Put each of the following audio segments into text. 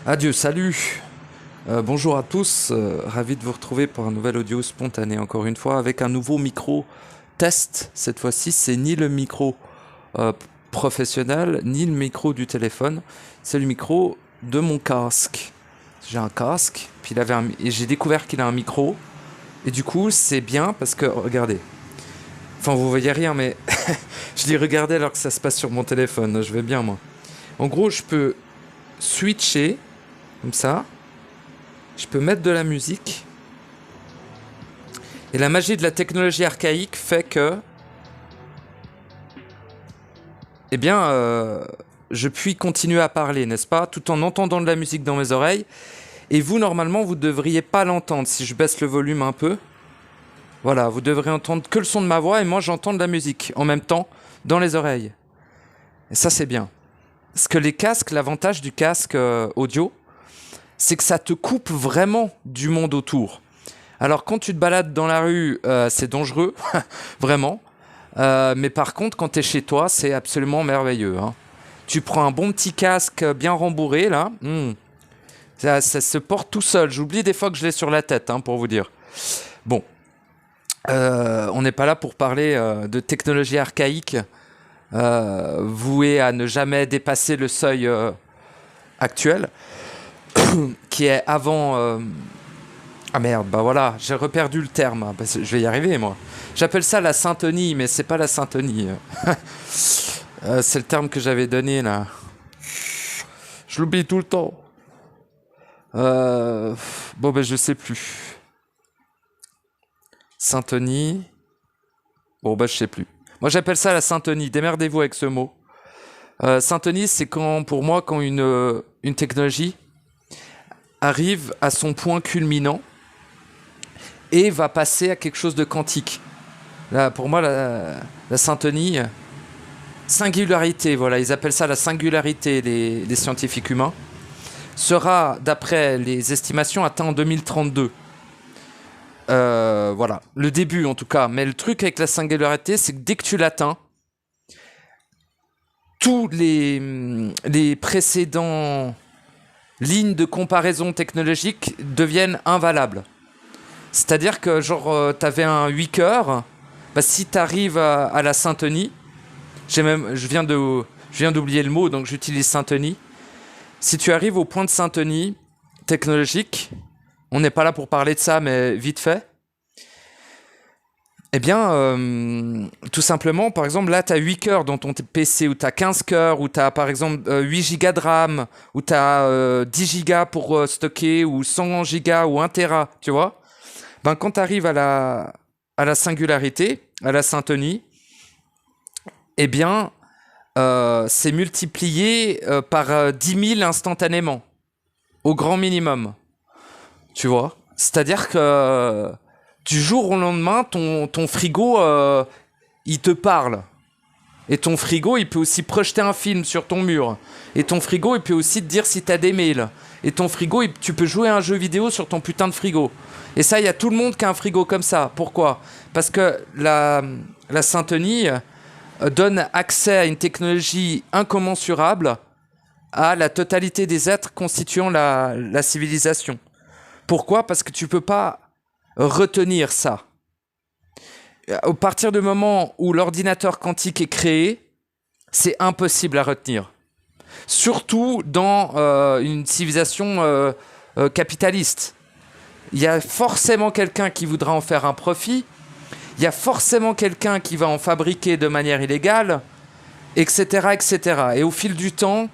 Adieu, salut. Bonjour à tous, ravi de vous retrouver pour un nouvel audio spontané encore une fois avec un nouveau micro test. Cette fois-ci, c'est ni le micro euh, professionnel ni le micro du téléphone, c'est le micro de mon casque. J'ai un casque, puis et j'ai découvert qu'il a un micro et du coup c'est bien parce que regardez. Enfin, vous voyez rien, mais je dis regardez alors que ça se passe sur mon téléphone. Je vais bien moi. En gros, je peux switcher comme ça. Je peux mettre de la musique. Et la magie de la technologie archaïque fait que, eh bien, je puis continuer à parler, n'est-ce pas, tout en entendant de la musique dans mes oreilles. Et vous, normalement, vous ne devriez pas l'entendre si je baisse le volume un peu. Voilà, vous devrez entendre que le son de ma voix et moi, j'entends de la musique en même temps dans les oreilles. Et ça, c'est bien. Parce que les casques, l'avantage du casque audio, c'est que ça te coupe vraiment du monde autour. Alors quand tu te balades dans la rue, c'est dangereux, vraiment. Mais par contre, quand tu es chez toi, c'est absolument merveilleux, hein. Tu prends un bon petit casque bien rembourré, là. Ça se porte tout seul. J'oublie des fois que je l'ai sur la tête, hein, pour vous dire. Bon, on n'est pas là pour parler de technologie archaïque, vouée à ne jamais dépasser le seuil actuel, qui est avant... Ah merde, bah voilà, j'ai reperdu le terme. Bah, je vais y arriver, moi. J'appelle ça la syntonie, mais c'est pas la syntonie. C'est le terme que j'avais donné, là. Je l'oublie tout le temps. Bon, ben, je sais plus. Syntonie. Bon, bah, je sais plus. Moi, j'appelle ça la syntonie. Démerdez-vous avec ce mot. Syntonie, c'est quand, pour moi, quand une technologie arrive à son point culminant et va passer à quelque chose de quantique. Là, pour moi, la syntonie, singularité, voilà, ils appellent ça la singularité, les scientifiques humains, sera, d'après les estimations, atteint en 2032. Voilà, le début en tout cas. Mais le truc avec la singularité, c'est que dès que tu l'atteins, tous les précédents lignes de comparaison technologique deviennent invalables. C'est-à-dire que, genre, t'avais un 8 cœurs, bah, si t'arrives à la syntonie, je viens d'oublier le mot, donc j'utilise syntonie. Si tu arrives au point de syntonie technologique, on n'est pas là pour parler de ça, mais vite fait, eh bien, tout simplement, par exemple, là, tu as 8 cœurs dans ton PC, ou tu as 15 cœurs, ou tu as, par exemple, 8 gigas de RAM, ou tu as 10 gigas pour stocker, ou 100 gigas, ou 1 Tera, tu vois. Ben, quand tu arrives à la singularité, à la syntonie, eh bien, c'est multiplié par 10 000 instantanément, au grand minimum, tu vois. C'est-à-dire que du jour au lendemain, ton frigo, il te parle. Et ton frigo, il peut aussi projeter un film sur ton mur. Et ton frigo, il peut aussi te dire si t'as des mails. Et ton frigo, tu peux jouer à un jeu vidéo sur ton putain de frigo. Et ça, il y a tout le monde qui a un frigo comme ça. Pourquoi ? Parce que la syntonie donne accès à une technologie incommensurable à la totalité des êtres constituant la civilisation. Pourquoi ? Parce que tu peux pas retenir ça. À partir du moment où l'ordinateur quantique est créé, c'est impossible à retenir. Surtout dans une civilisation capitaliste. Il y a forcément quelqu'un qui voudra en faire un profit. Il y a forcément quelqu'un qui va en fabriquer de manière illégale, etc., etc. Et au fil du temps,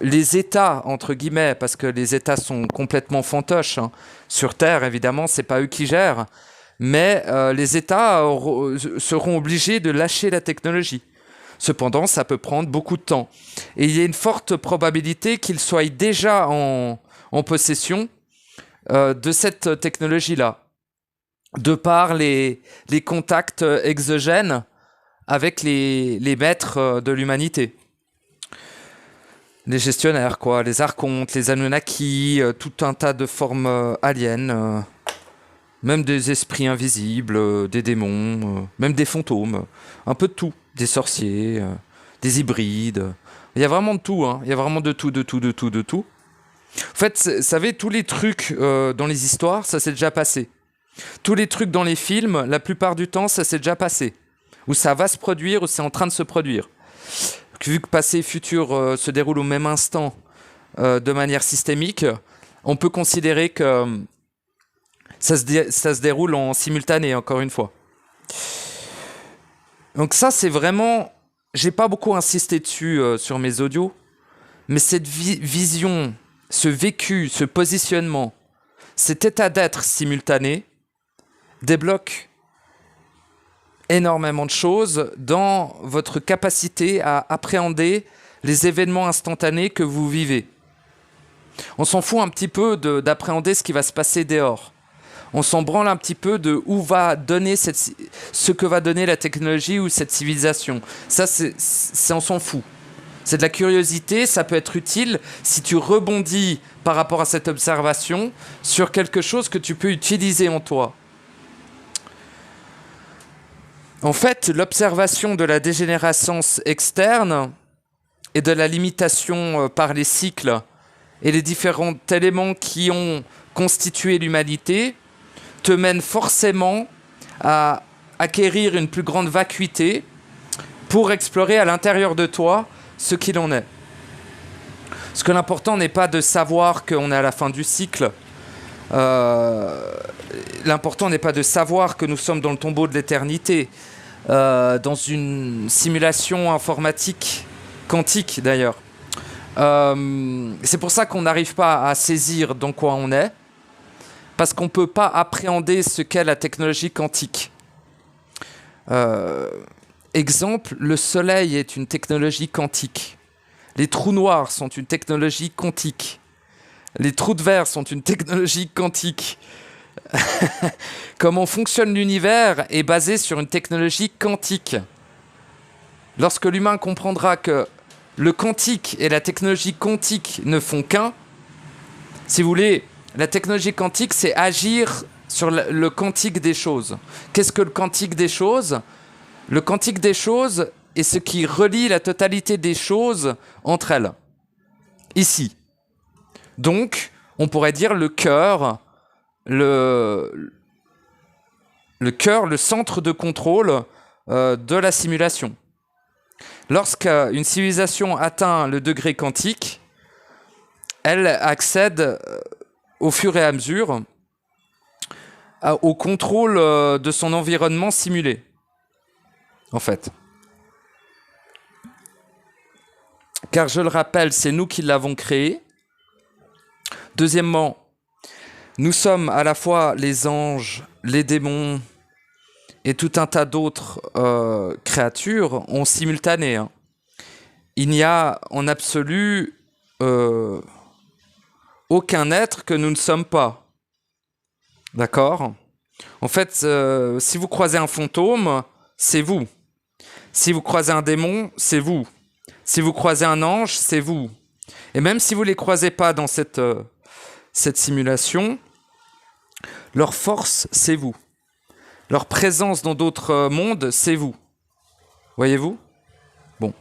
les États, entre guillemets, parce que les États sont complètement fantoches, hein. Sur Terre, évidemment, c'est pas eux qui gèrent, mais les États seront obligés de lâcher la technologie. Cependant, ça peut prendre beaucoup de temps. Et il y a une forte probabilité qu'ils soient déjà en possession de cette technologie-là, de par les contacts exogènes avec les maîtres de l'humanité. Les gestionnaires, quoi, les archontes, les Anunnaki, tout un tas de formes aliens, même des esprits invisibles, des démons, même des fantômes, un peu de tout, des sorciers, des hybrides. Il y a vraiment de tout, hein. Il y a vraiment de tout, de tout, de tout, de tout. En fait, vous savez, tous les trucs dans les histoires, ça s'est déjà passé. Tous les trucs dans les films, la plupart du temps, ça s'est déjà passé. Ou ça va se produire, ou c'est en train de se produire. Vu que passé et futur se déroulent au même instant de manière systémique, on peut considérer que ça se déroule en simultané, encore une fois. Donc ça, c'est vraiment... J'ai pas beaucoup insisté dessus sur mes audios, mais cette vision, ce vécu, ce positionnement, cet état d'être simultané débloque énormément de choses dans votre capacité à appréhender les événements instantanés que vous vivez. On s'en fout un petit peu d'appréhender ce qui va se passer dehors. On s'en branle un petit peu de où va donner ce que va donner la technologie ou cette civilisation. Ça, on s'en fout. C'est de la curiosité, ça peut être utile si tu rebondis par rapport à cette observation sur quelque chose que tu peux utiliser en toi. En fait, l'observation de la dégénérescence externe et de la limitation par les cycles et les différents éléments qui ont constitué l'humanité te mène forcément à acquérir une plus grande vacuité pour explorer à l'intérieur de toi ce qu'il en est. Parce que l'important n'est pas de savoir qu'on est à la fin du cycle. L'important n'est pas de savoir que nous sommes dans le tombeau de l'éternité, dans une simulation informatique, quantique d'ailleurs. C'est pour ça qu'on n'arrive pas à saisir dans quoi on est, parce qu'on ne peut pas appréhender ce qu'est la technologie quantique. Exemple, le Soleil est une technologie quantique. Les trous noirs sont une technologie quantique. Les trous de verre sont une technologie quantique. Comment fonctionne l'univers est basé sur une technologie quantique. Lorsque l'humain comprendra que le quantique et la technologie quantique ne font qu'un, si vous voulez, la technologie quantique, c'est agir sur le quantique des choses. Qu'est-ce que le quantique des choses ? Le quantique des choses est ce qui relie la totalité des choses entre elles. Ici. Donc, on pourrait dire le cœur, le centre de contrôle de la simulation. Lorsqu'une civilisation atteint le degré quantique, elle accède au fur et à mesure au contrôle de son environnement simulé, en fait. Car je le rappelle, c'est nous qui l'avons créé. Deuxièmement, nous sommes à la fois les anges, les démons et tout un tas d'autres créatures en simultané. Hein. Il n'y a en absolu aucun être que nous ne sommes pas. D'accord ? En fait, si vous croisez un fantôme, c'est vous. Si vous croisez un démon, c'est vous. Si vous croisez un ange, c'est vous. Et même si vous ne les croisez pas dans cette simulation, leur force, c'est vous. Leur présence dans d'autres mondes, c'est vous. Voyez-vous ? Bon.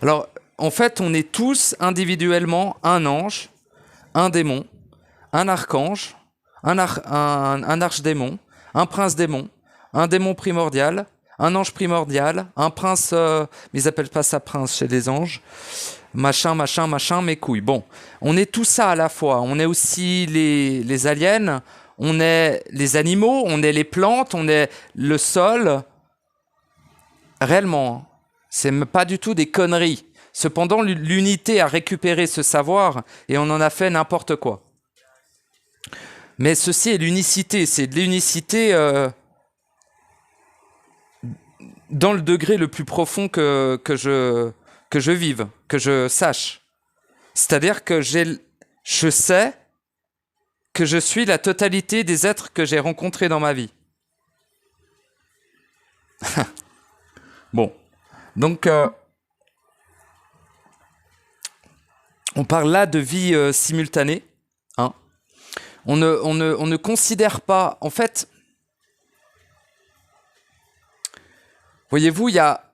Alors, en fait, on est tous individuellement un ange, un démon, un archange, un archdémon, un prince démon, un démon primordial, un ange primordial, un prince... mais ils appellent pas ça prince chez les anges. Machin, mes couilles. Bon, on est tout ça à la fois. On est aussi les aliens, on est les animaux, on est les plantes, on est le sol. Réellement, c'est pas du tout des conneries. Cependant, l'unité a récupéré ce savoir et on en a fait n'importe quoi. Mais ceci est l'unicité. C'est de l'unicité dans le degré le plus profond que je vive, que je sache. C'est-à-dire que je sais que je suis la totalité des êtres que j'ai rencontrés dans ma vie. Bon. Donc, on parle là de vie simultanée. Hein. On ne considère pas... En fait, voyez-vous, il y a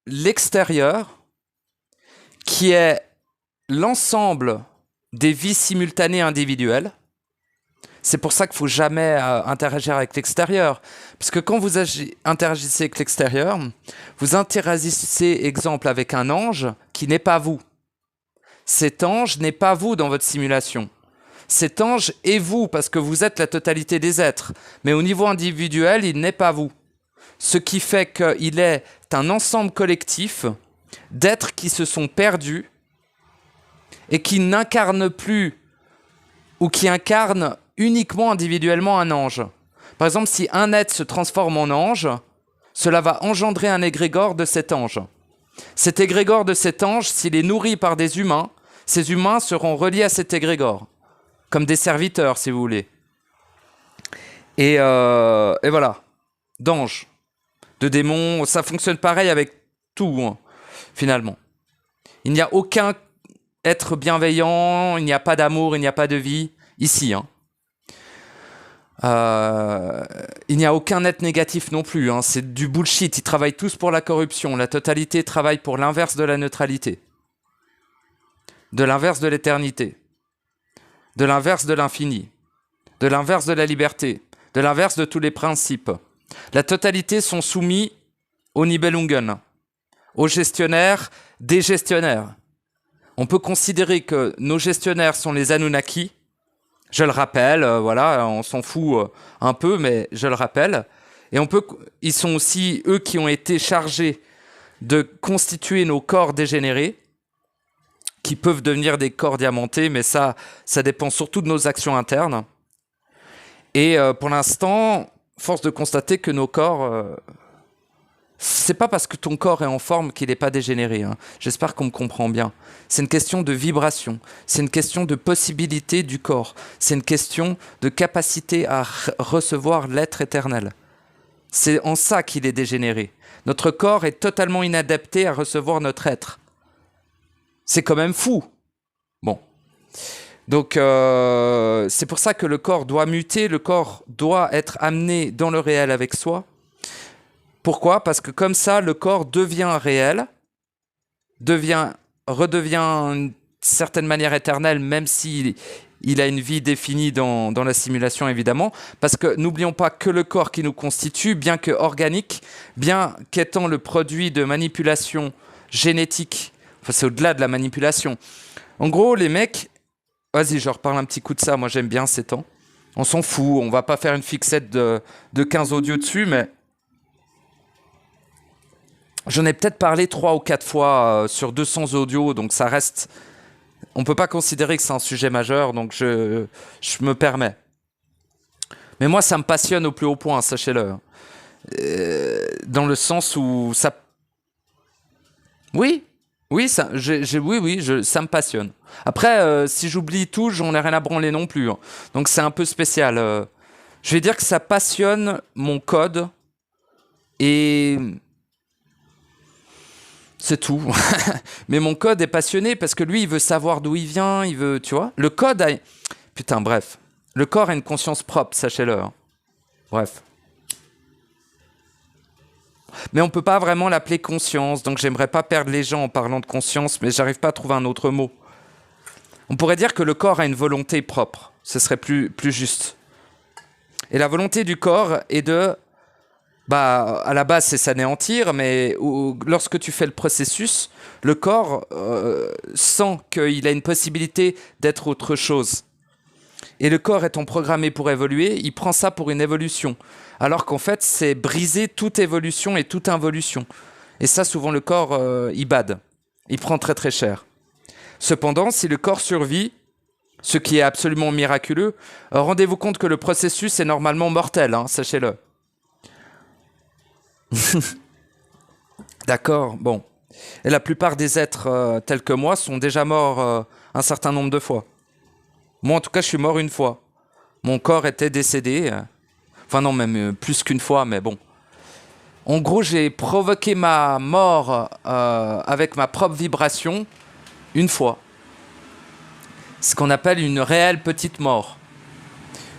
l'extérieur qui est l'ensemble des vies simultanées individuelles. C'est pour ça qu'il ne faut jamais interagir avec l'extérieur. Parce que quand vous interagissez avec l'extérieur, vous interagissez, exemple, avec un ange qui n'est pas vous. Cet ange n'est pas vous dans votre simulation. Cet ange est vous parce que vous êtes la totalité des êtres. Mais au niveau individuel, il n'est pas vous. Ce qui fait qu'il est un ensemble collectif d'êtres qui se sont perdus et qui n'incarnent plus ou qui incarnent uniquement individuellement un ange. Par exemple, si un être se transforme en ange, cela va engendrer un égrégore de cet ange. Cet égrégore de cet ange, s'il est nourri par des humains, ces humains seront reliés à cet égrégore, comme des serviteurs, si vous voulez. Et voilà, d'anges, de démons, ça fonctionne pareil avec tout, hein, finalement. Il n'y a aucun être bienveillant, il n'y a pas d'amour, il n'y a pas de vie, ici, hein. Il n'y a aucun être négatif non plus, hein. C'est du bullshit, ils travaillent tous pour la corruption, la totalité travaille pour l'inverse de la neutralité, de l'inverse de l'éternité, de l'inverse de l'infini, de l'inverse de la liberté, de l'inverse de tous les principes. La totalité sont soumis au Nibelungen, aux gestionnaires des gestionnaires. On peut considérer que nos gestionnaires sont les Anunnaki. Je le rappelle, voilà, on s'en fout un peu, mais je le rappelle. Et ils sont aussi eux qui ont été chargés de constituer nos corps dégénérés, qui peuvent devenir des corps diamantés, mais ça dépend surtout de nos actions internes. Et pour l'instant, force de constater que nos corps... c'est pas parce que ton corps est en forme qu'il n'est pas dégénéré, hein. J'espère qu'on me comprend bien. C'est une question de vibration, c'est une question de possibilité du corps, c'est une question de capacité à recevoir l'être éternel. C'est en ça qu'il est dégénéré. Notre corps est totalement inadapté à recevoir notre être. C'est quand même fou. Bon. Donc, c'est pour ça que le corps doit muter, le corps doit être amené dans le réel avec soi. Pourquoi ? Parce que comme ça, le corps devient réel, redevient d'une certaine manière éternel, même s'il a une vie définie dans la simulation, évidemment. Parce que n'oublions pas que le corps qui nous constitue, bien que organique, bien qu'étant le produit de manipulation génétique, enfin c'est au-delà de la manipulation. En gros, les mecs, vas-y, je reparle un petit coup de ça, moi j'aime bien ces temps. On s'en fout, on va pas faire une fixette de 15 audios dessus, mais... J'en ai peut-être parlé 3 ou 4 fois sur 200 audios, donc ça reste... On ne peut pas considérer que c'est un sujet majeur, donc je me permets. Mais moi, ça me passionne au plus haut point, sachez-le. Dans le sens où ça... Oui, ça me passionne. Après, si j'oublie tout, j'en ai rien à branler non plus, hein. Donc c'est un peu spécial. Je vais dire que ça passionne mon code et... C'est tout. Mais mon code est passionné parce que lui, il veut savoir d'où il vient, il veut, tu vois. Le code a... Putain, bref. Le corps a une conscience propre, sachez-le, hein. Bref. Mais on ne peut pas vraiment l'appeler conscience, donc j'aimerais pas perdre les gens en parlant de conscience, mais j'arrive pas à trouver un autre mot. On pourrait dire que le corps a une volonté propre. Ce serait plus juste. Et la volonté du corps est de... Bah, à la base, c'est s'anéantir, mais lorsque tu fais le processus, le corps sent qu'il a une possibilité d'être autre chose. Et le corps étant programmé pour évoluer, il prend ça pour une évolution. Alors qu'en fait, c'est briser toute évolution et toute involution. Et ça, souvent, le corps, il bade. Il prend très très cher. Cependant, si le corps survit, ce qui est absolument miraculeux, rendez-vous compte que le processus est normalement mortel, hein, sachez-le. D'accord, bon. Et la plupart des êtres tels que moi sont déjà morts un certain nombre de fois. Moi, en tout cas, je suis mort une fois. Mon corps était décédé. Enfin non, même plus qu'une fois, mais bon. En gros, j'ai provoqué ma mort avec ma propre vibration une fois. Ce qu'on appelle une réelle petite mort.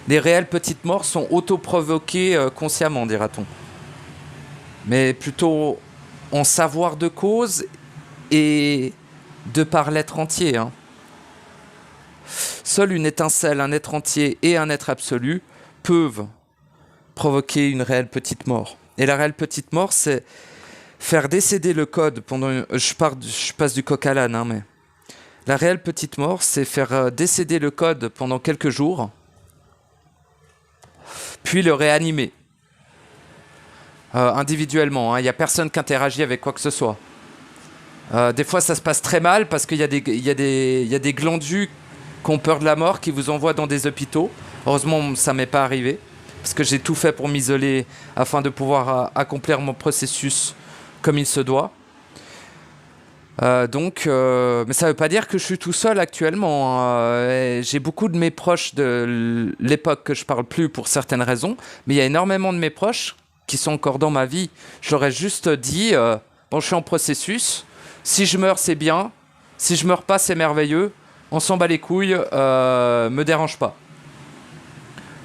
Les réelles petites morts sont auto-provoquées consciemment, dira-t-on. Mais plutôt en savoir de cause et de par l'être entier, hein. Seule une étincelle, un être entier et un être absolu peuvent provoquer une réelle petite mort. Et la réelle petite mort, c'est faire décéder le code pendant... Je passe du coq à l'âne, hein, mais... La réelle petite mort, c'est faire décéder le code pendant quelques jours, puis le réanimer. Individuellement, hein. Il n'y a personne qui interagit avec quoi que ce soit. Des fois, ça se passe très mal parce qu'il y a des glandus qui ont peur de la mort, qui vous envoient dans des hôpitaux. Heureusement, ça ne m'est pas arrivé, parce que j'ai tout fait pour m'isoler afin de pouvoir accomplir mon processus comme il se doit. Mais ça ne veut pas dire que je suis tout seul actuellement, hein. J'ai beaucoup de mes proches de l'époque que je parle plus pour certaines raisons, mais il y a énormément de mes proches qui sont encore dans ma vie. Je leur ai juste dit, bon, je suis en processus, si je meurs, c'est bien, si je meurs pas, c'est merveilleux, on s'en bat les couilles, me dérange pas.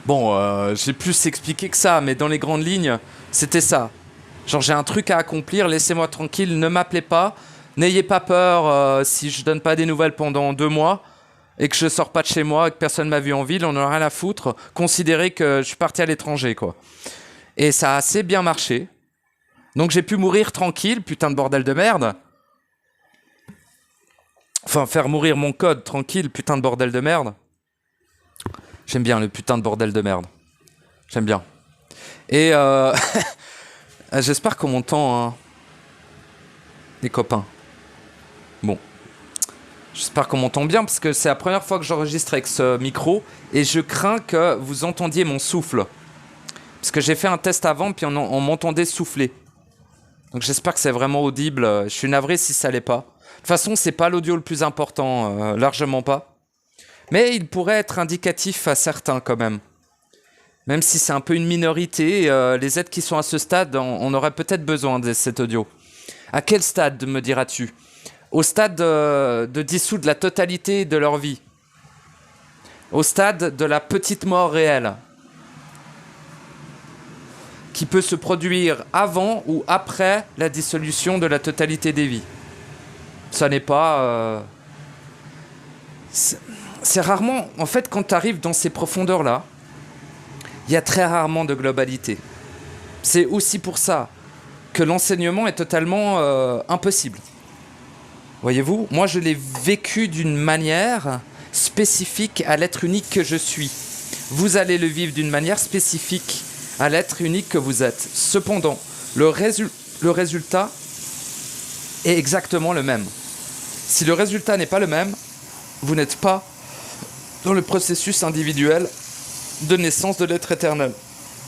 Bon, j'ai plus expliqué que ça, mais dans les grandes lignes, c'était ça. Genre, j'ai un truc à accomplir, laissez-moi tranquille, ne m'appelez pas. N'ayez pas peur si je donne pas des nouvelles pendant 2 mois et que je sors pas de chez moi et que personne m'a vu en ville, on en a rien à foutre. Considérez que je suis parti à l'étranger, quoi. Et ça a assez bien marché. Donc j'ai pu mourir tranquille, putain de bordel de merde. Enfin, faire mourir mon code tranquille, putain de bordel de merde. J'aime bien le putain de bordel de merde. J'aime bien. Et j'espère qu'on m'entend, hein, les copains. Bon, j'espère qu'on m'entend bien parce que c'est la première fois que j'enregistre avec ce micro et je crains que vous entendiez mon souffle. Parce que j'ai fait un test avant puis on m'entendait souffler. Donc j'espère que c'est vraiment audible. Je suis navré si ça l'est pas. De toute façon, c'est pas l'audio le plus important, largement pas. Mais il pourrait être indicatif à certains quand même. Même si c'est un peu une minorité, les êtres qui sont à ce stade, on aurait peut-être besoin de cet audio. À quel stade, me diras-tu ? Au stade de dissoudre la totalité de leur vie. Au stade de la petite mort réelle. Qui peut se produire avant ou après la dissolution de la totalité des vies. Ça n'est pas... C'est rarement... En fait, quand tu arrives dans ces profondeurs-là, il y a très rarement de globalité. C'est aussi pour ça que l'enseignement est totalement impossible. Voyez-vous, moi je l'ai vécu d'une manière spécifique à l'être unique que je suis. Vous allez le vivre d'une manière spécifique à l'être unique que vous êtes. Cependant, le résultat est exactement le même. Si le résultat n'est pas le même, vous n'êtes pas dans le processus individuel de naissance de l'être éternel.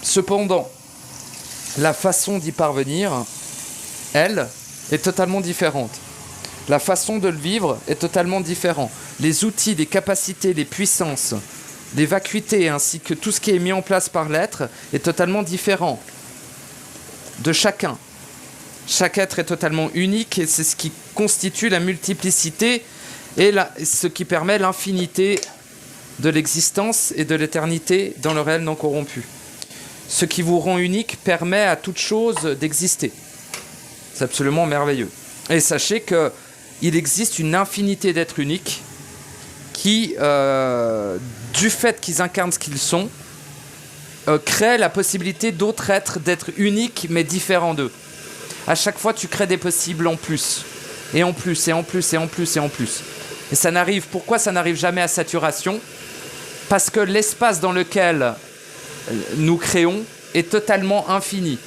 Cependant, la façon d'y parvenir, elle, est totalement différente. La façon de le vivre est totalement différente. Les outils, les capacités, les puissances, les vacuités, ainsi que tout ce qui est mis en place par l'être est totalement différent de chacun. Chaque être est totalement unique et c'est ce qui constitue la multiplicité et ce qui permet l'infinité de l'existence et de l'éternité dans le réel non corrompu. Ce qui vous rend unique permet à toute chose d'exister. C'est absolument merveilleux. Et sachez qu'il existe une infinité d'êtres uniques qui, du fait qu'ils incarnent ce qu'ils sont, créent la possibilité d'autres êtres d'être uniques mais différents d'eux. À chaque fois, tu crées des possibles en plus. Et en plus, et en plus, et en plus, et en plus. Et ça n'arrive... Pourquoi ça n'arrive jamais à saturation ? Parce que l'espace dans lequel nous créons est totalement infini.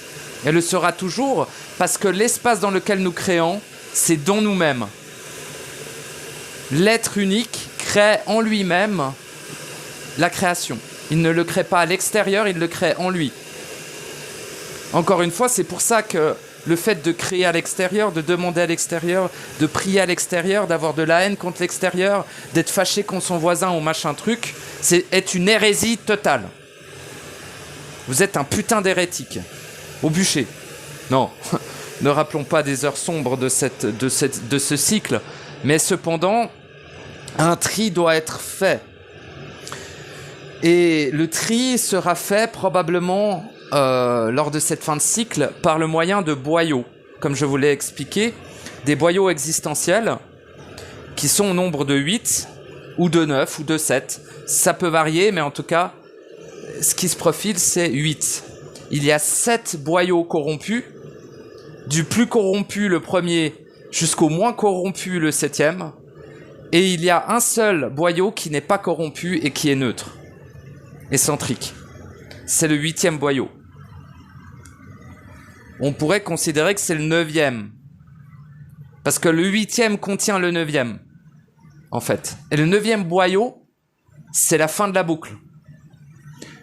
Et le sera toujours parce que l'espace dans lequel nous créons, c'est dans nous-mêmes. L'être unique crée en lui-même la création. Il ne le crée pas à l'extérieur, il le crée en lui. Encore une fois, c'est pour ça que le fait de créer à l'extérieur, de demander à l'extérieur, de prier à l'extérieur, d'avoir de la haine contre l'extérieur, d'être fâché contre son voisin ou machin truc, est une hérésie totale. Vous êtes un putain d'hérétique. Au bûcher. Non, ne rappelons pas des heures sombres de ce cycle, mais cependant, un tri doit être fait. Et le tri sera fait probablement lors de cette fin de cycle par le moyen de boyaux, comme je vous l'ai expliqué, des boyaux existentiels qui sont au nombre de 8, ou de 9, ou de 7. Ça peut varier, mais en tout cas, ce qui se profile, c'est 8. Il y a 7 boyaux corrompus, du plus corrompu le premier jusqu'au moins corrompu le 7e, et il y a un seul boyau qui n'est pas corrompu et qui est neutre, et centrique. C'est le 8e boyau. On pourrait considérer que c'est le 9e, parce que le 8e contient le 9e, en fait. Et le 9e boyau, c'est la fin de la boucle.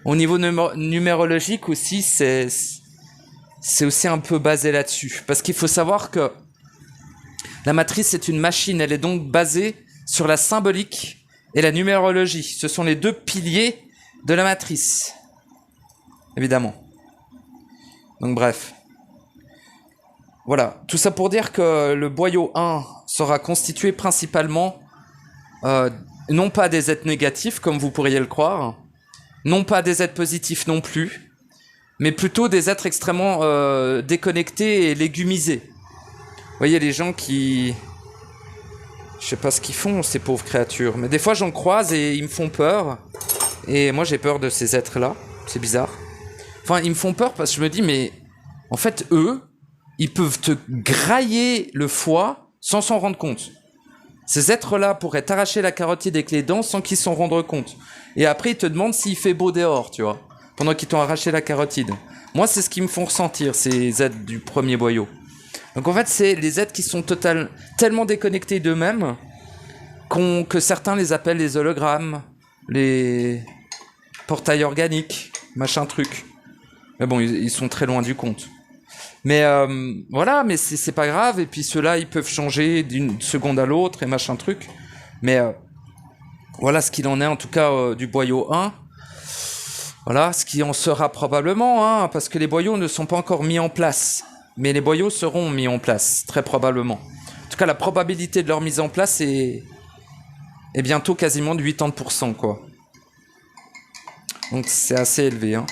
Au niveau numérologique aussi, c'est aussi un peu basé là-dessus. Parce qu'il faut savoir que la matrice est une machine, elle est donc basée sur la symbolique et la numérologie. Ce sont les deux piliers de la matrice, évidemment. Donc bref. Voilà, tout ça pour dire que le boyau 1 sera constitué principalement, non pas des êtres négatifs, comme vous pourriez le croire, non pas des êtres positifs non plus, mais plutôt des êtres extrêmement déconnectés et légumisés. Vous voyez, les gens qui... Je sais pas ce qu'ils font, ces pauvres créatures, mais des fois j'en croise et ils me font peur, et moi j'ai peur de ces êtres-là, c'est bizarre. Enfin, ils me font peur parce que je me dis, mais en fait, eux, ils peuvent te grailler le foie sans s'en rendre compte. Ces êtres-là pourraient t'arracher la carotide avec les dents sans qu'ils s'en rendent compte. Et après, ils te demandent s'il fait beau dehors, tu vois, pendant qu'ils t'ont arraché la carotide. Moi, c'est ce qui me font ressentir, ces êtres du premier boyau. Donc en fait, c'est les êtres qui sont tellement déconnectés d'eux-mêmes que certains les appellent les hologrammes, les portails organiques, machin truc. Mais bon, ils sont très loin du compte. Mais voilà, mais c'est pas grave. Et puis ceux-là, ils peuvent changer d'une seconde à l'autre et machin truc. Mais voilà ce qu'il en est en tout cas du boyau 1. Voilà ce qui en sera probablement, hein, parce que les boyaux ne sont pas encore mis en place. Mais les boyaux seront mis en place, très probablement. En tout cas, la probabilité de leur mise en place est bientôt quasiment de 80%, quoi. Donc c'est assez élevé, hein.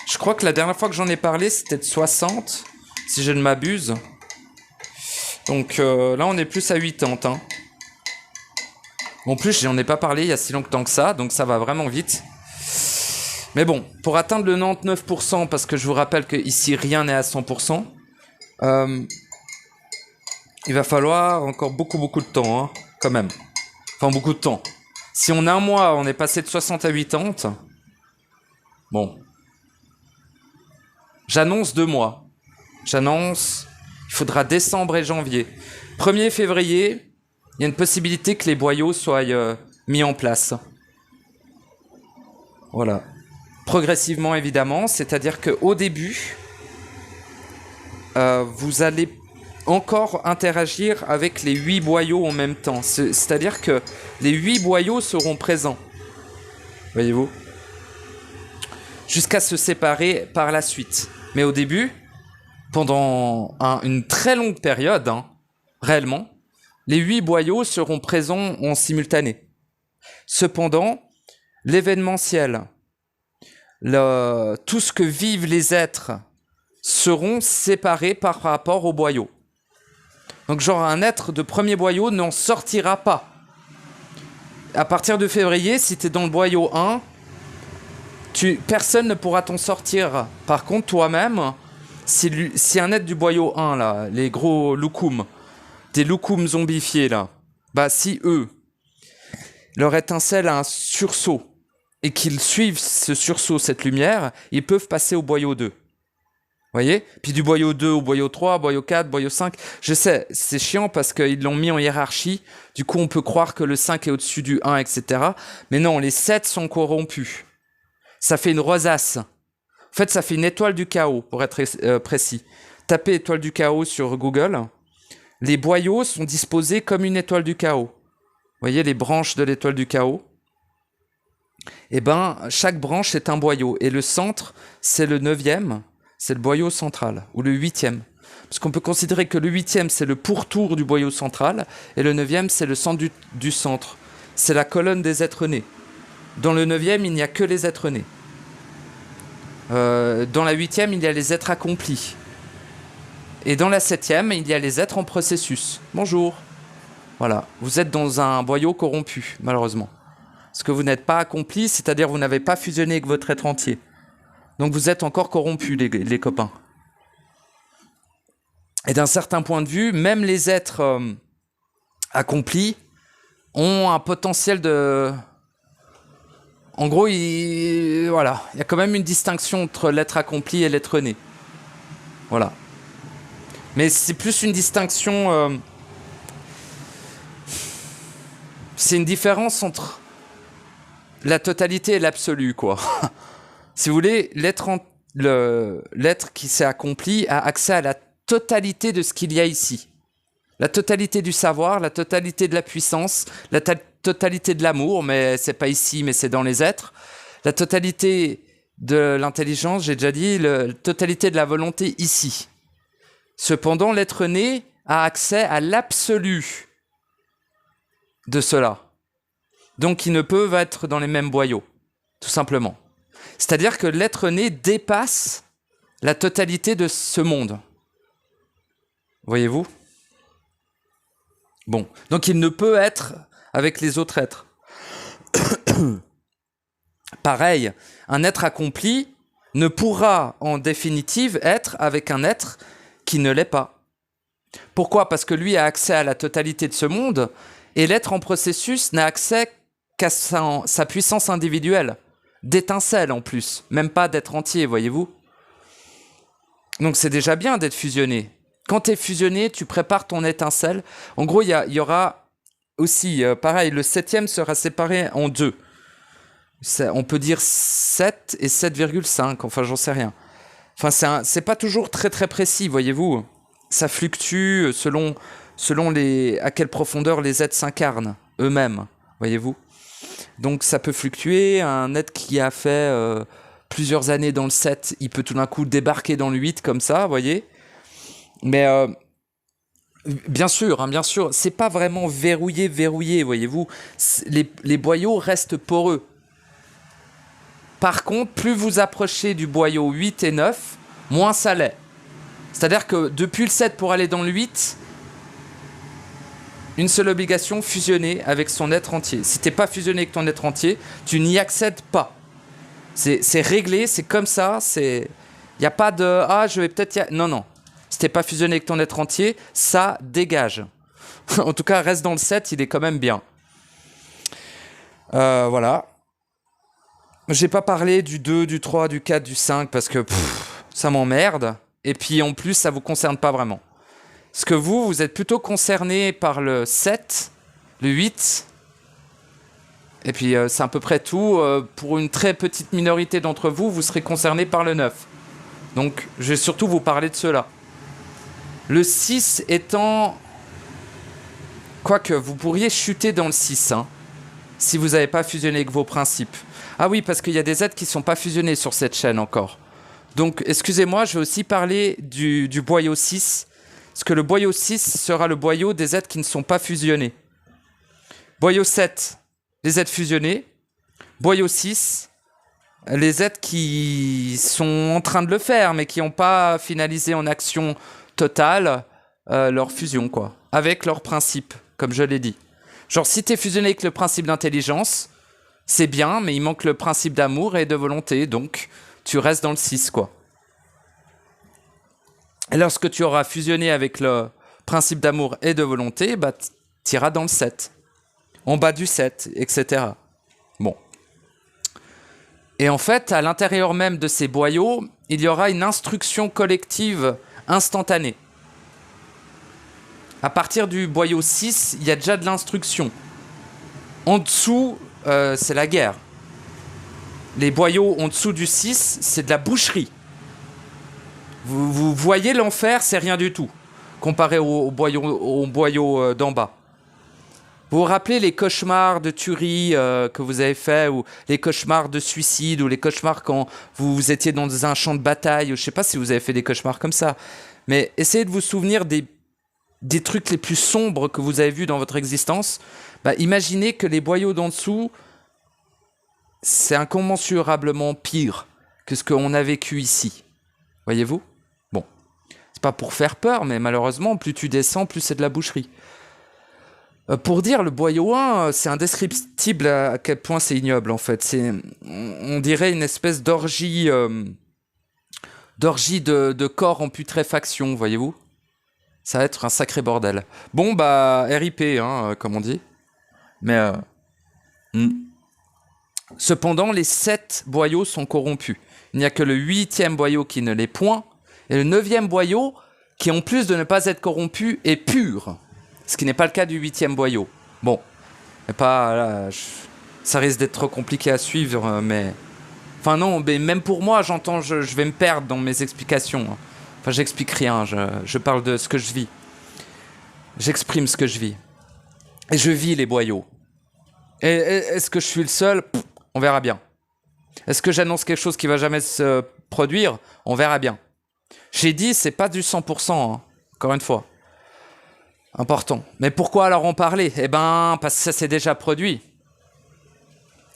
Je crois que la dernière fois que j'en ai parlé, c'était de 60, si je ne m'abuse. Donc là, on est plus à 80, hein. En plus, j'en ai pas parlé il y a si longtemps que ça, donc ça va vraiment vite. Mais bon, pour atteindre le 99%, parce que je vous rappelle que ici rien n'est à 100%, il va falloir encore beaucoup de temps, hein, quand même. Enfin, beaucoup de temps. Si on a un mois, on est passé de 60 à 80, bon. J'annonce 2 mois. J'annonce, il faudra décembre et janvier. 1er février, il y a une possibilité que les boyaux soient mis en place. Voilà. Progressivement, évidemment, c'est-à-dire qu'au début, vous allez encore interagir avec les 8 boyaux en même temps. C'est-à-dire que les 8 boyaux seront présents. Voyez-vous ? Jusqu'à se séparer par la suite. Mais au début, pendant une très longue période, hein, réellement, les 8 boyaux seront présents en simultané. Cependant, l'événementiel, tout ce que vivent les êtres seront séparés par rapport aux boyaux. Donc genre un être de premier boyau n'en sortira pas. À partir de février, si tu es dans le boyau 1, personne ne pourra t'en sortir. Par contre, toi-même, si un être du boyau 1, là, les gros loukoums, des loukoums zombifiés, là, bah si eux, leur étincelle a un sursaut, et qu'ils suivent ce sursaut, cette lumière, ils peuvent passer au boyau 2. Voyez ? Puis du boyau 2 au boyau 3, boyau 4, boyau 5. Je sais, c'est chiant parce qu'ils l'ont mis en hiérarchie. Du coup, on peut croire que le 5 est au-dessus du 1, etc. Mais non, les 7 sont corrompus. Ça fait une rosace. En fait, ça fait une étoile du chaos, pour être précis. Tapez étoile du chaos sur Google. Les boyaux sont disposés comme une étoile du chaos. Voyez les branches de l'étoile du chaos ? Eh bien, chaque branche est un boyau. Et le centre, c'est le 9e. C'est le boyau central, ou le 8e. Parce qu'on peut considérer que le 8e, c'est le pourtour du boyau central, et le 9e, c'est le centre du centre. C'est la colonne des êtres nés. Dans le 9e, il n'y a que les êtres nés. Dans la 8e, il y a les êtres accomplis. Et dans la 7e, il y a les êtres en processus. Bonjour. Voilà, vous êtes dans un boyau corrompu, malheureusement. Parce que vous n'êtes pas accompli, c'est-à-dire vous n'avez pas fusionné avec votre être entier. Donc vous êtes encore corrompus, les copains. Et d'un certain point de vue, même les êtres accomplis ont un potentiel de... En gros, voilà, il y a quand même une distinction entre l'être accompli et l'être né. Voilà. Mais c'est plus une distinction... c'est une différence entre la totalité et l'absolu, quoi. Si vous voulez, l'être qui s'est accompli a accès à la totalité de ce qu'il y a ici. La totalité du savoir, la totalité de la puissance, la totalité de l'amour, mais c'est pas ici, mais c'est dans les êtres. La totalité de l'intelligence, j'ai déjà dit, la totalité de la volonté ici. Cependant, l'être né a accès à l'absolu de cela. Donc, ils ne peuvent être dans les mêmes boyaux, tout simplement. C'est-à-dire que l'être né dépasse la totalité de ce monde. Voyez-vous ? Bon, donc il ne peut être avec les autres êtres. Pareil, un être accompli ne pourra en définitive être avec un être qui ne l'est pas. Pourquoi ? Parce que lui a accès à la totalité de ce monde et l'être en processus n'a accès qu'à sa puissance individuelle, d'étincelle en plus, même pas d'être entier, voyez-vous ? Donc c'est déjà bien d'être fusionné. Quand tu es fusionné, tu prépares ton étincelle. En gros, il y aura aussi, pareil, le 7e sera séparé en 2. On peut dire 7 et 7,5, enfin j'en sais rien. Enfin, c'est pas toujours très très précis, voyez-vous. Ça fluctue selon à quelle profondeur les êtres s'incarnent eux-mêmes, voyez-vous. Donc ça peut fluctuer. Un être qui a fait plusieurs années dans le 7, il peut tout d'un coup débarquer dans le 8 comme ça, voyez. Mais bien sûr, c'est pas vraiment verrouillé, voyez-vous. Les boyaux restent poreux. Par contre, plus vous approchez du boyau 8 et 9, moins ça l'est. C'est-à-dire que depuis le 7 pour aller dans le 8, une seule obligation, fusionner avec son être entier. Si t'es pas fusionné avec ton être entier, tu n'y accèdes pas. C'est réglé, c'est comme ça, il n'y a pas de « ah, je vais peut-être... » Non. Si t'es pas fusionné avec ton être entier, ça dégage. En tout cas, reste dans le 7, il est quand même bien. Voilà. J'ai pas parlé du 2, du 3, du 4, du 5 parce que ça m'emmerde. Et puis en plus, ça vous concerne pas vraiment. Parce que vous êtes plutôt concerné par le 7, le 8. Et puis c'est à peu près tout. Pour une très petite minorité d'entre vous, vous serez concerné par le 9. Donc je vais surtout vous parler de cela. Le 6 étant... Quoique, vous pourriez chuter dans le 6, hein, si vous n'avez pas fusionné avec vos principes. Ah oui, parce qu'il y a des êtres qui ne sont pas fusionnés sur cette chaîne encore. Donc, excusez-moi, je vais aussi parler du boyau 6, parce que le boyau 6 sera le boyau des êtres qui ne sont pas fusionnés. Boyau 7, les êtres fusionnés. Boyau 6, les êtres qui sont en train de le faire, mais qui n'ont pas finalisé en action totale leur fusion, quoi. Avec leurs principes, comme je l'ai dit. Genre, si tu es fusionné avec le principe d'intelligence, c'est bien, mais il manque le principe d'amour et de volonté, donc tu restes dans le 6, quoi. Et lorsque tu auras fusionné avec le principe d'amour et de volonté, bah, tu iras dans le 7. En bas du 7, etc. Bon. Et en fait, à l'intérieur même de ces boyaux, il y aura une instruction collective instantanée. À partir du boyau 6, il y a déjà de l'instruction. En dessous, c'est la guerre. Les boyaux en dessous du 6, c'est de la boucherie. Vous voyez l'enfer, c'est rien du tout, comparé au boyau d'en bas. Vous vous rappelez les cauchemars de tuerie que vous avez fait, ou les cauchemars de suicide, ou les cauchemars quand vous étiez dans un champ de bataille, ou je ne sais pas si vous avez fait des cauchemars comme ça, mais essayez de vous souvenir des trucs les plus sombres que vous avez vus dans votre existence. Bah, imaginez que les boyaux d'en dessous, c'est incommensurablement pire que ce qu'on a vécu ici. Voyez-vous ? Bon, c'est pas pour faire peur, mais malheureusement, plus tu descends, plus c'est de la boucherie. Pour dire, le boyau 1, c'est indescriptible à quel point c'est ignoble, en fait. On dirait une espèce d'orgie de corps en putréfaction, voyez-vous. Ça va être un sacré bordel. Bon, bah, RIP, hein, comme on dit. Mais, hmm. Cependant, les 7 boyaux sont corrompus. Il n'y a que le 8e boyau qui ne l'est point, et le 9e boyau, qui en plus de ne pas être corrompu, est pur. Ce qui n'est pas le cas du 8e boyau. Bon, mais pas, là, ça risque d'être trop compliqué à suivre, mais... Enfin non, mais même pour moi, j'entends, je vais me perdre dans mes explications. Enfin, j'explique rien, je parle de ce que je vis. J'exprime ce que je vis. Et je vis les boyaux. Et est-ce que je suis le seul? On verra bien. Est-ce que j'annonce quelque chose qui va jamais se produire? On verra bien. J'ai dit, c'est pas du 100%, hein, encore une fois. Important. Mais pourquoi alors en parler? Eh ben, parce que ça s'est déjà produit.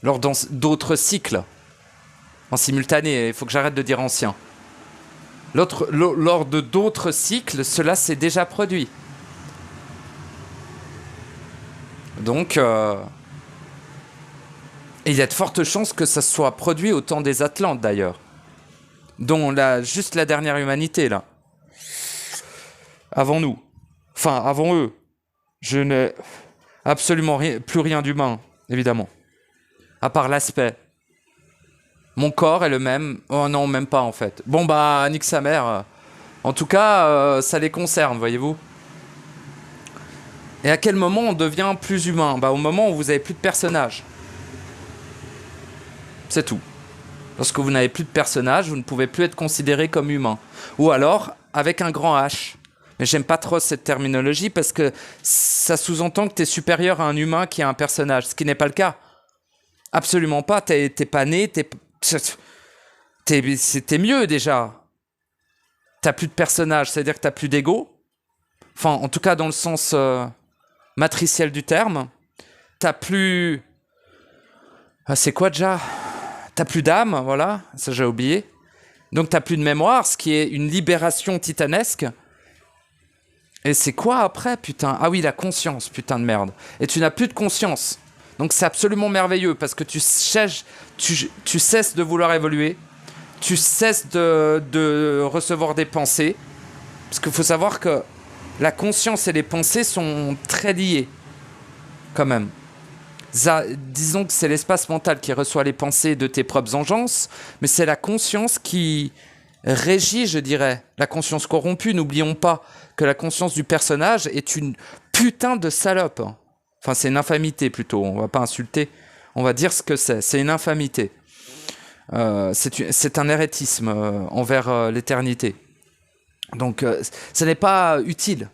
Lors d'autres cycles. En simultané, il faut que j'arrête de dire ancien. Lors de d'autres cycles, cela s'est déjà produit. Donc, il y a de fortes chances que ça soit produit au temps des Atlantes, d'ailleurs. Dont juste la dernière humanité, là. Avant nous. Enfin, avant eux. Je n'ai absolument plus rien d'humain, évidemment. À part l'aspect. Mon corps est le même. Oh non, même pas, en fait. Bon, bah, nique sa mère. En tout cas, ça les concerne, voyez-vous. Et à quel moment on devient plus humain? Bah, au moment où vous avez plus de personnages. C'est tout. Lorsque vous n'avez plus de personnages, vous ne pouvez plus être considéré comme humain. Ou alors, avec un grand H. Mais j'aime pas trop cette terminologie parce que ça sous-entend que tu es supérieur à un humain qui a un personnage, ce qui n'est pas le cas. Absolument pas, t'es pas né, c'était mieux déjà. T'as plus de personnages, c'est-à-dire que t'as plus d'ego. Enfin, en tout cas dans le sens matriciel du terme. T'as plus... Ah, c'est quoi déjà? T'as plus d'âme, voilà, ça j'ai oublié. Donc t'as plus de mémoire, ce qui est une libération titanesque. Et c'est quoi après, putain? Ah oui, la conscience, putain de merde. Et tu n'as plus de conscience. Donc c'est absolument merveilleux, parce que tu cesses de vouloir évoluer. Tu cesses de recevoir des pensées. Parce qu'il faut savoir que la conscience et les pensées sont très liées, quand même. Disons que c'est l'espace mental qui reçoit les pensées de tes propres engences, mais c'est la conscience qui régit, je dirais, la conscience corrompue. N'oublions pas que la conscience du personnage est une putain de salope. Enfin, c'est une infamité plutôt, on va pas insulter, on va dire ce que c'est. C'est une infamité. C'est un hérétisme envers l'éternité. Donc, ce n'est pas utile.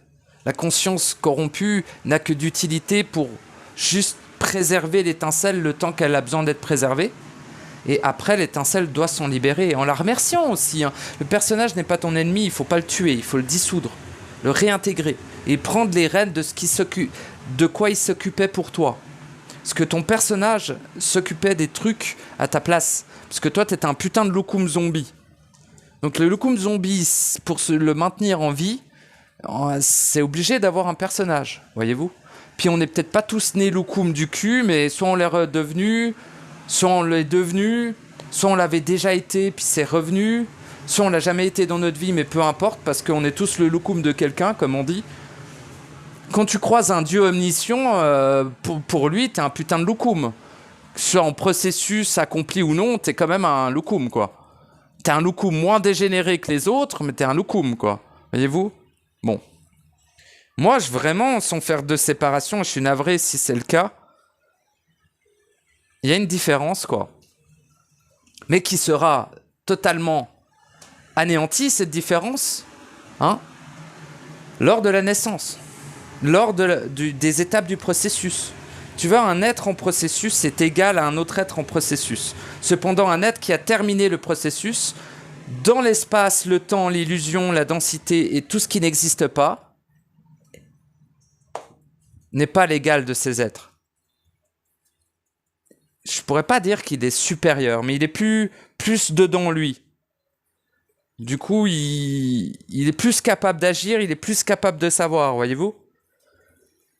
La conscience corrompue n'a que d'utilité pour juste préserver l'étincelle le temps qu'elle a besoin d'être préservée. Et après, l'étincelle doit s'en libérer. En la remerciant aussi. Hein. Le personnage n'est pas ton ennemi, il ne faut pas le tuer, il faut le dissoudre, le réintégrer. Et prendre les rênes de quoi il s'occupait pour toi. Parce que ton personnage s'occupait des trucs à ta place. Parce que toi, t'étais un putain de loukoum zombie. Donc le loukoum zombie, pour le maintenir en vie, c'est obligé d'avoir un personnage, voyez-vous. Puis on n'est peut-être pas tous nés loukoum du cul, mais soit on l'est redevenu, soit on l'est devenu, soit on l'avait déjà été, puis c'est revenu, soit on l'a jamais été dans notre vie, mais peu importe, parce qu'on est tous le loukoum de quelqu'un, comme on dit. Quand tu croises un dieu omniscient, pour lui, t'es un putain de loukoum. Que ce soit en processus accompli ou non, t'es quand même un loukoum, quoi. T'es un loukoum moins dégénéré que les autres, mais t'es un loukoum, quoi. Voyez-vous? Bon. Moi, vraiment, sans faire de séparation, je suis navré si c'est le cas, il y a une différence, quoi. Mais qui sera totalement anéantie, cette différence, hein, lors de la naissance. Lors des étapes du processus. Tu vois, un être en processus est égal à un autre être en processus. Cependant, un être qui a terminé le processus, dans l'espace, le temps, l'illusion, la densité et tout ce qui n'existe pas, n'est pas l'égal de ces êtres. Je pourrais pas dire qu'il est supérieur, mais il est plus dedans lui. Du coup, il est plus capable d'agir, il est plus capable de savoir, voyez-vous ?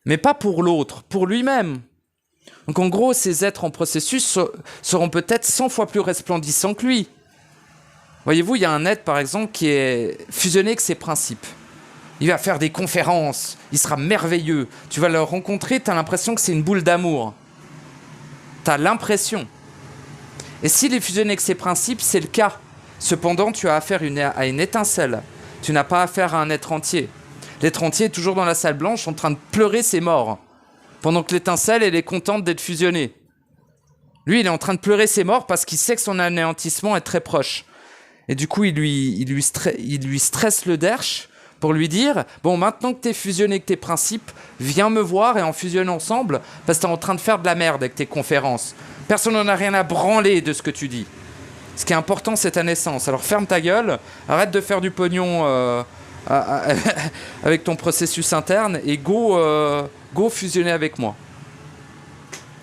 mais pas pour l'autre, pour lui-même. Donc en gros, ces êtres en processus seront peut-être 100 fois plus resplendissants que lui. Voyez-vous, il y a un être, par exemple, qui est fusionné avec ses principes. Il va faire des conférences, il sera merveilleux. Tu vas le rencontrer, tu as l'impression que c'est une boule d'amour. Tu as l'impression. Et s'il est fusionné avec ses principes, c'est le cas. Cependant, tu as affaire à une étincelle. Tu n'as pas affaire à un être entier. L'être entier est toujours dans la salle blanche en train de pleurer ses morts. Pendant que l'étincelle, elle est contente d'être fusionnée. Lui, il est en train de pleurer ses morts parce qu'il sait que son anéantissement est très proche. Et du coup, il lui stresse le derche pour lui dire « Bon, maintenant que t'es fusionné avec tes principes, viens me voir et on fusionne ensemble parce que t'es en train de faire de la merde avec tes conférences. Personne n'en a rien à branler de ce que tu dis. Ce qui est important, c'est ta naissance. Alors ferme ta gueule, arrête de faire du pognon avec ton processus interne et go fusionner avec moi. »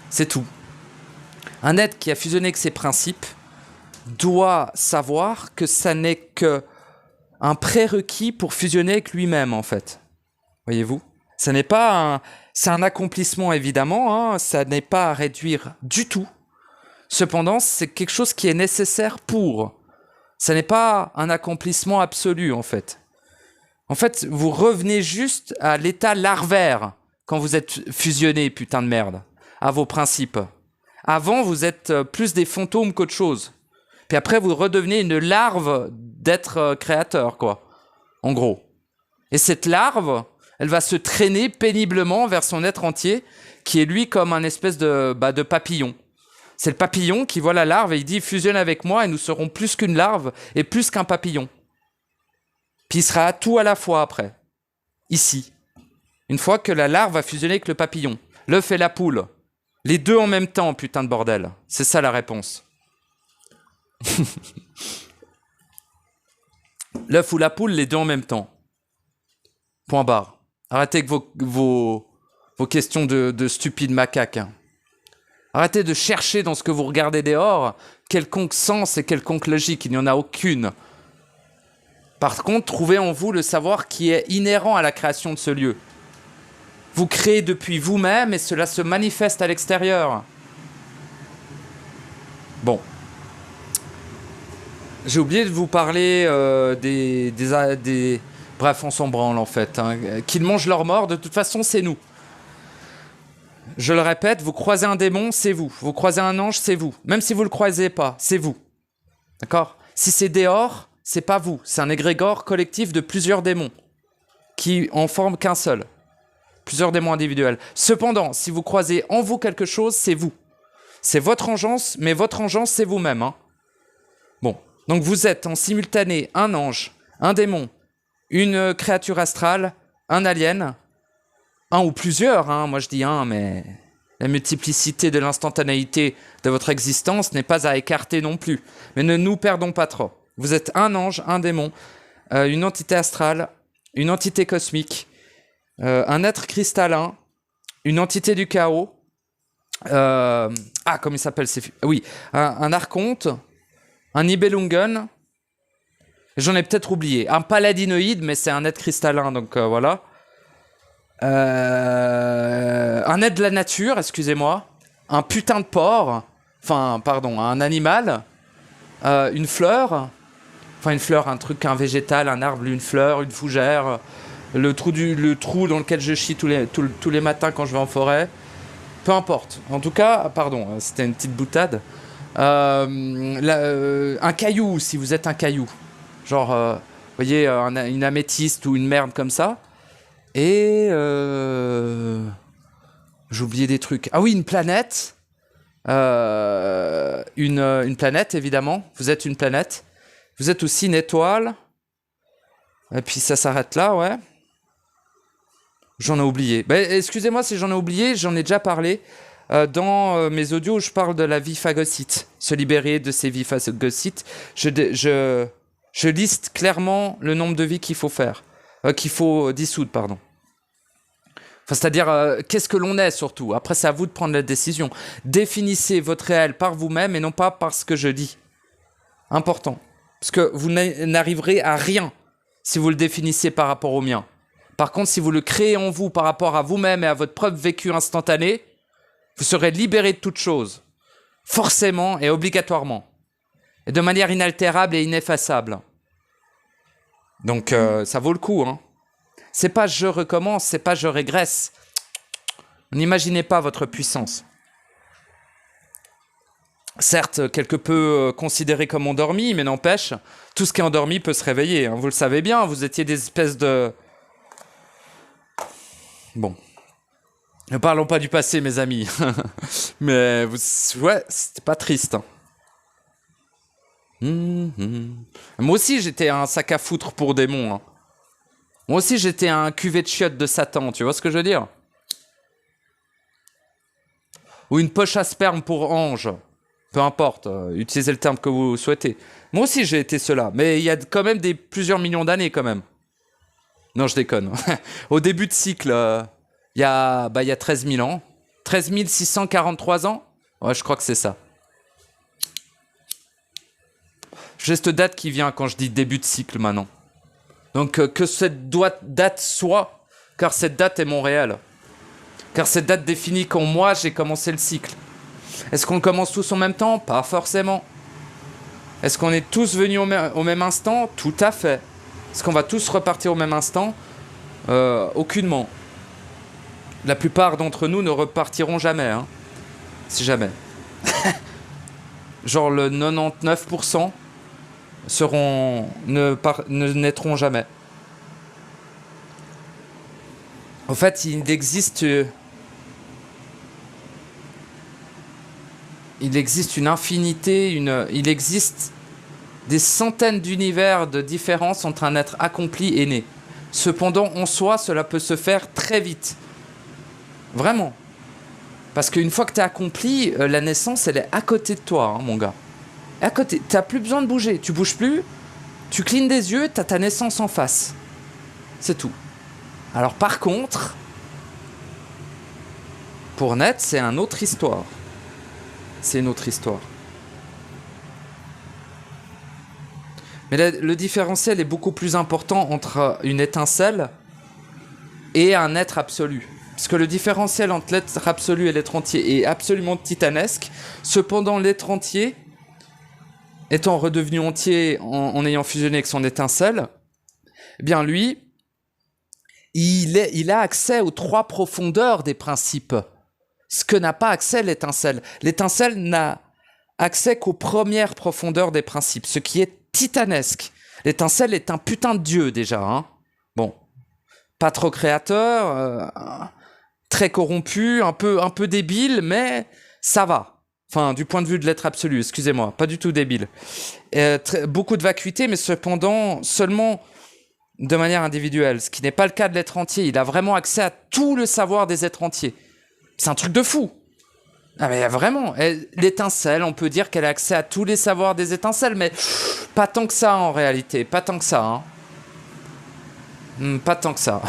C'est tout. Un être qui a fusionné avec ses principes doit savoir que ça n'est qu'un prérequis pour fusionner avec lui-même, en fait. Voyez-vous ? Ça n'est pas c'est un accomplissement, évidemment, hein, ça n'est pas à réduire du tout. Cependant, c'est quelque chose qui est nécessaire pour. Ça n'est pas un accomplissement absolu, en fait. En fait, vous revenez juste à l'état larvaire quand vous êtes fusionné, putain de merde, à vos principes. Avant, vous êtes plus des fantômes qu'autre chose. Puis après, vous redevenez une larve d'être créateur, quoi. En gros. Et cette larve, elle va se traîner péniblement vers son être entier, qui est lui comme un espèce de papillon. C'est le papillon qui voit la larve et il dit « Fusionne avec moi et nous serons plus qu'une larve et plus qu'un papillon. » Puis il sera tout à la fois après. Ici. Une fois que la larve va fusionner avec le papillon. L'œuf et la poule. Les deux en même temps, putain de bordel. C'est ça la réponse. L'œuf ou la poule, les deux en même temps. Point barre. Arrêtez avec vos questions de stupides macaques. Arrêtez de chercher dans ce que vous regardez dehors quelconque sens et quelconque logique. Il n'y en a aucune. Par contre, trouvez en vous le savoir qui est inhérent à la création de ce lieu. Vous créez depuis vous-même et cela se manifeste à l'extérieur. Bon. J'ai oublié de vous parler des... Bref, on s'en branle en fait. Hein. Qu'ils mangent leur mort, de toute façon, c'est nous. Je le répète, vous croisez un démon, c'est vous. Vous croisez un ange, c'est vous. Même si vous ne le croisez pas, c'est vous. D'accord ? Si c'est dehors, c'est pas vous. C'est un égrégore collectif de plusieurs démons qui en forment qu'un seul. Plusieurs démons individuels. Cependant, si vous croisez en vous quelque chose, c'est vous. C'est votre engeance, mais votre engeance, c'est vous-même. Hein. Bon. Donc vous êtes en simultané un ange, un démon, une créature astrale, un alien, un ou plusieurs, hein, moi je dis un, mais la multiplicité de l'instantanéité de votre existence n'est pas à écarter non plus. Mais ne nous perdons pas trop. Vous êtes un ange, un démon, une entité astrale, une entité cosmique, un être cristallin, une entité du chaos, comment il s'appelle oui, un archonte, un Nibelungen, j'en ai peut-être oublié. Un paladinoïde, mais c'est un être cristallin, donc voilà. Un être de la nature, excusez-moi. Un putain de porc. Enfin, pardon, un animal. Une fleur. Enfin, une fleur, un truc, un végétal, un arbre, une fleur, une fougère. Le trou dans lequel je chie tous les matins quand je vais en forêt. Peu importe. En tout cas, pardon, c'était une petite boutade. Un caillou, si vous êtes un caillou. Genre, vous voyez, une améthyste ou une merde comme ça. Et... j'ai oublié des trucs. Ah oui, une planète. Une planète, évidemment. Vous êtes une planète. Vous êtes aussi une étoile. Et puis ça s'arrête là, ouais. J'en ai oublié. Excusez-moi si j'en ai oublié, j'en ai déjà parlé. Dans mes audios où je parle de la vie phagocyte, se libérer de ces vies phagocytes, je liste clairement le nombre de vies qu'il faut faire, qu'il faut dissoudre, pardon. Enfin, c'est-à-dire, qu'est-ce que l'on est surtout. Après, c'est à vous de prendre la décision. Définissez votre réel par vous-même et non pas par ce que je dis. Important. Parce que vous n'arriverez à rien si vous le définissez par rapport au mien. Par contre, si vous le créez en vous par rapport à vous-même et à votre propre vécu instantané, vous serez libéré de toute chose, forcément et obligatoirement, et de manière inaltérable et ineffaçable. Donc, ça vaut le coup, hein. C'est pas je recommence, c'est pas je régresse. N'imaginez pas votre puissance. Certes, quelque peu considéré comme endormi, mais n'empêche, tout ce qui est endormi peut se réveiller, hein. Vous le savez bien, vous étiez des espèces de... Bon. Ne parlons pas du passé, mes amis. Mais, ouais, c'était pas triste, hein. Moi aussi, j'étais un sac à foutre pour démons, hein. Moi aussi, j'étais un cuvée de chiottes de Satan, tu vois ce que je veux dire? Ou une poche à sperme pour ange. Peu importe, utilisez le terme que vous souhaitez. Moi aussi, j'ai été cela. Mais il y a quand même plusieurs millions d'années, quand même. Non, je déconne. Au début de cycle, il y a 13 000 ans. 13 643 ans. Ouais, je crois que c'est ça. J'ai cette date qui vient quand je dis début de cycle, maintenant. Donc, que cette date soit, car cette date est Montréal. Car cette date définit quand moi, j'ai commencé le cycle. Est-ce qu'on commence tous en même temps? Pas forcément. Est-ce qu'on est tous venus au même instant? Tout à fait. Est-ce qu'on va tous repartir au même instant? Aucunement. La plupart d'entre nous ne repartiront jamais, hein. Si jamais. Genre le 99% ne naîtront jamais. En fait, il existe une infinité, il existe des centaines d'univers de différence entre un être accompli et né. Cependant, en soi, cela peut se faire très vite. Vraiment. Parce qu'une fois que tu es accompli, la naissance, elle est à côté de toi, hein, mon gars. À côté. Tu n'as plus besoin de bouger. Tu bouges plus, tu clignes des yeux, tu as ta naissance en face. C'est tout. Alors par contre, pour naître, c'est une autre histoire. C'est une autre histoire. Mais le différentiel est beaucoup plus important entre une étincelle et un être absolu. Parce que le différentiel entre l'être absolu et l'être entier est absolument titanesque. Cependant, l'être entier, étant redevenu entier en ayant fusionné avec son étincelle, eh bien lui, il a accès aux trois profondeurs des principes. Ce que n'a pas accès l'étincelle. L'étincelle n'a accès qu'aux premières profondeurs des principes, ce qui est titanesque. L'étincelle est un putain de dieu déjà, hein. Bon, pas trop créateur, très corrompu, un peu débile, mais ça va. Enfin, du point de vue de l'être absolu, excusez-moi, pas du tout débile. Beaucoup de vacuité, mais cependant seulement de manière individuelle, ce qui n'est pas le cas de l'être entier. Il a vraiment accès à tout le savoir des êtres entiers. C'est un truc de fou. Ah mais vraiment, l'étincelle, on peut dire qu'elle a accès à tous les savoirs des étincelles, mais pas tant que ça en réalité, pas tant que ça, hein. Pas tant que ça.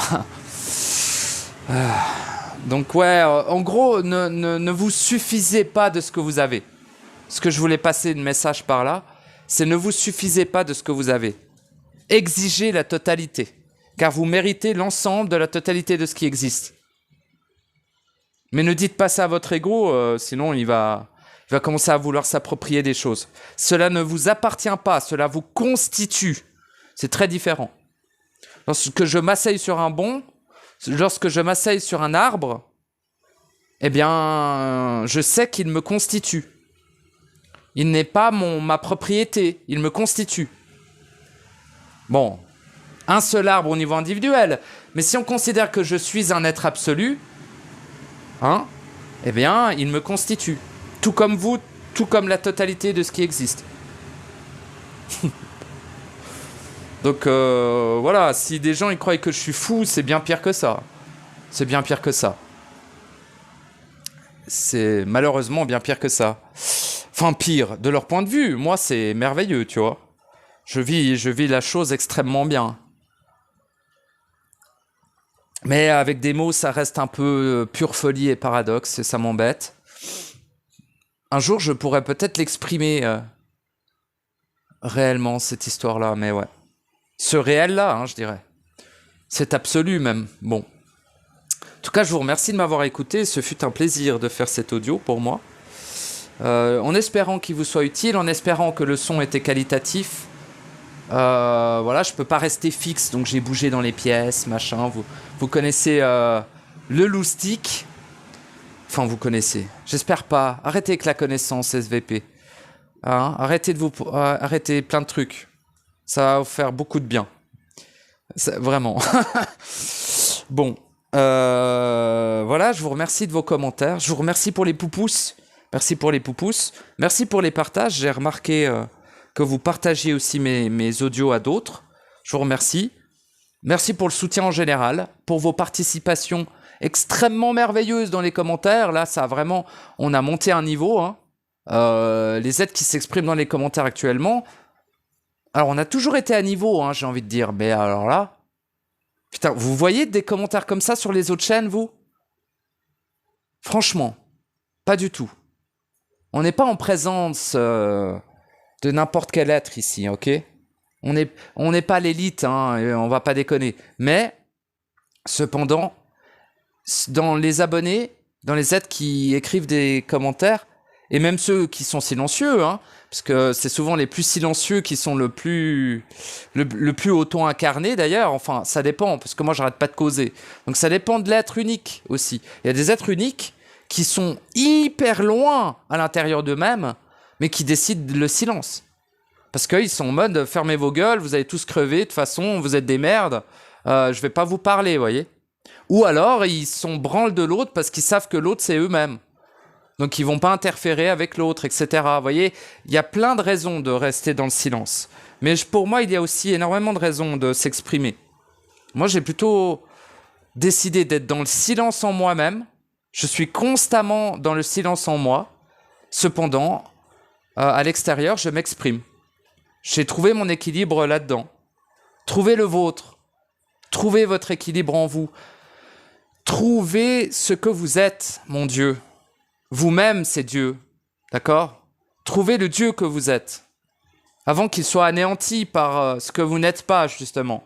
Donc ouais, en gros, ne vous suffisez pas de ce que vous avez. Ce que je voulais passer de message par là, c'est ne vous suffisez pas de ce que vous avez. Exigez la totalité, car vous méritez l'ensemble de la totalité de ce qui existe. Mais ne dites pas ça à votre ego, sinon il va commencer à vouloir s'approprier des choses. Cela ne vous appartient pas, cela vous constitue. C'est très différent. Lorsque je m'asseye sur un banc, lorsque je m'asseye sur un arbre, eh bien, je sais qu'il me constitue. Il n'est pas ma propriété, il me constitue. Bon, un seul arbre au niveau individuel, mais si on considère que je suis un être absolu, hein, eh bien, il me constitue. Tout comme vous, tout comme la totalité de ce qui existe. Donc, voilà, si des gens ils croient que je suis fou, c'est bien pire que ça. C'est bien pire que ça. C'est malheureusement bien pire que ça. Enfin, pire, de leur point de vue. Moi, c'est merveilleux, tu vois. Je vis la chose extrêmement bien. Mais avec des mots, ça reste un peu pure folie et paradoxe, et ça m'embête. Un jour, je pourrais peut-être l'exprimer réellement, cette histoire-là, mais ouais. Ce réel-là, hein, je dirais. C'est absolu même. Bon. En tout cas, je vous remercie de m'avoir écouté. Ce fut un plaisir de faire cet audio pour moi. En espérant qu'il vous soit utile, en espérant que le son était qualitatif. Voilà, je peux pas rester fixe, donc j'ai bougé dans les pièces, machin. Vous connaissez le loustic. Enfin, vous connaissez. J'espère pas. Arrêtez avec la connaissance, SVP. Hein, arrêtez plein de trucs. Ça va vous faire beaucoup de bien. Vraiment. Bon. Voilà, je vous remercie de vos commentaires. Je vous remercie pour les poupous. Merci pour les poupous. Merci pour les partages. J'ai remarqué que vous partagiez aussi mes audios à d'autres. Je vous remercie. Merci pour le soutien en général, pour vos participations extrêmement merveilleuses dans les commentaires. Là, ça a vraiment... On a monté un niveau. Hein. Les aides qui s'expriment dans les commentaires actuellement. Alors, on a toujours été à niveau, hein, j'ai envie de dire. Mais alors là... Putain, vous voyez des commentaires comme ça sur les autres chaînes, vous? Franchement, pas du tout. On n'est pas en présence de n'importe quel être ici, ok? On n'est pas l'élite, hein, et on va pas déconner. Mais, cependant, dans les abonnés, dans les aides qui écrivent des commentaires, et même ceux qui sont silencieux, hein, parce que c'est souvent les plus silencieux qui sont le plus auto-incarné d'ailleurs. Enfin, ça dépend, parce que moi, j'arrête pas de causer. Donc, ça dépend de l'être unique aussi. Il y a des êtres uniques qui sont hyper loin à l'intérieur d'eux-mêmes, mais qui décident le silence. Parce qu'ils sont en mode, fermez vos gueules, vous allez tous crever, de toute façon, vous êtes des merdes, je vais pas vous parler, vous voyez. Ou alors, ils sont branle de l'autre parce qu'ils savent que l'autre, c'est eux-mêmes. Donc, ils vont pas interférer avec l'autre, etc. Vous voyez, il y a plein de raisons de rester dans le silence. Mais pour moi, il y a aussi énormément de raisons de s'exprimer. Moi, j'ai plutôt décidé d'être dans le silence en moi-même. Je suis constamment dans le silence en moi. Cependant, à l'extérieur, je m'exprime. J'ai trouvé mon équilibre là-dedans. Trouvez le vôtre. Trouvez votre équilibre en vous. Trouvez ce que vous êtes, mon Dieu. Vous-même, c'est Dieu. D'accord? Trouvez le Dieu que vous êtes. Avant qu'il soit anéanti par ce que vous n'êtes pas, justement.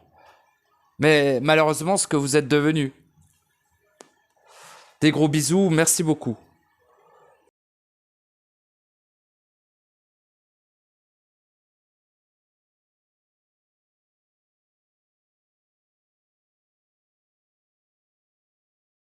Mais malheureusement, ce que vous êtes devenu. Des gros bisous, merci beaucoup.